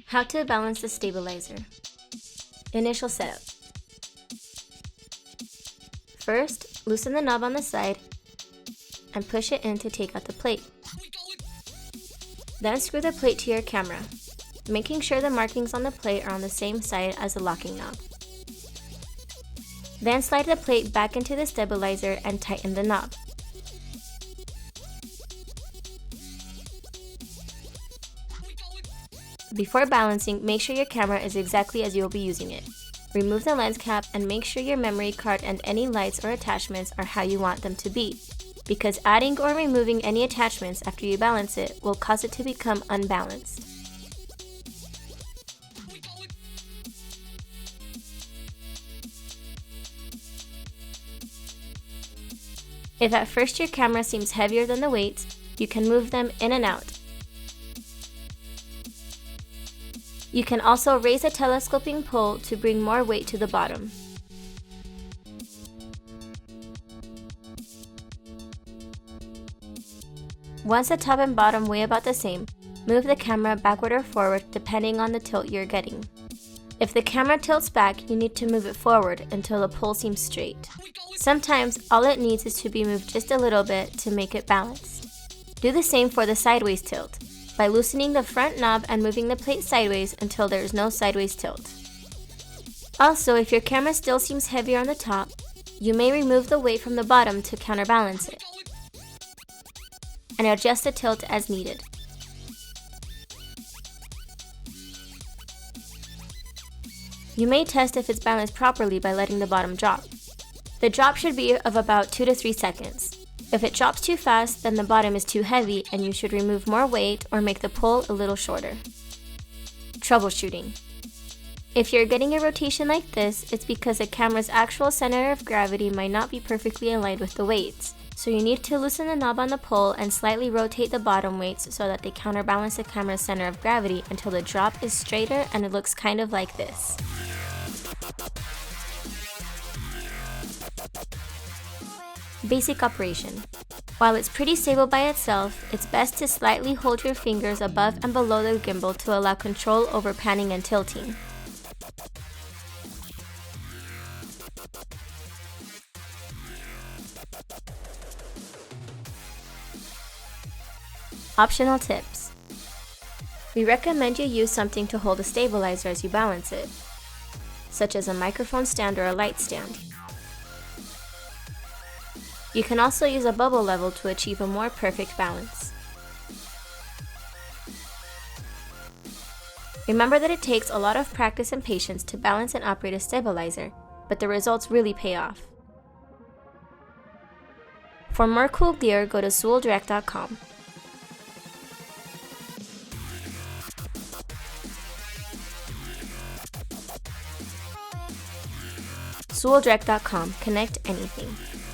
How to balance the stabilizer. Initial setup. First, loosen the knob on the side and push it in to take out the plate. Then screw the plate to your camera, making sure the markings on the plate are on the same side as the locking knob. Then slide the plate back into the stabilizer and tighten the knob. Before balancing, make sure your camera is exactly as you will be using it. Remove the lens cap and make sure your memory card and any lights or attachments are how you want them to be, because adding or removing any attachments after you balance it will cause it to become unbalanced. If at first your camera seems heavier than the weights, you can move them in and out. You can also raise a telescoping pole to bring more weight to the bottom. Once the top and bottom weigh about the same, move the camera backward or forward depending on the tilt you're getting. If the camera tilts back, you need to move it forward until the pole seems straight. Sometimes all it needs is to be moved just a little bit to make it balanced. Do the same for the sideways tilt, by loosening the front knob and moving the plate sideways until there is no sideways tilt. Also, if your camera still seems heavier on the top, you may remove the weight from the bottom to counterbalance it, and adjust the tilt as needed. You may test if it's balanced properly by letting the bottom drop. The drop should be of about 2 to 3 seconds. If it drops too fast, then the bottom is too heavy and you should remove more weight or make the pole a little shorter. Troubleshooting. If you're getting a rotation like this, it's because the camera's actual center of gravity might not be perfectly aligned with the weights. So you need to loosen the knob on the pole and slightly rotate the bottom weights so that they counterbalance the camera's center of gravity until the drop is straighter and it looks kind of like this. Basic operation. While it's pretty stable by itself, it's best to slightly hold your fingers above and below the gimbal to allow control over panning and tilting. Optional tips. We recommend you use something to hold the stabilizer as you balance it, such as a microphone stand or a light stand. You can also use a bubble level to achieve a more perfect balance. Remember that it takes a lot of practice and patience to balance and operate a stabilizer, but the results really pay off. For more cool gear, go to SW-30261. SW-30261. Connect anything.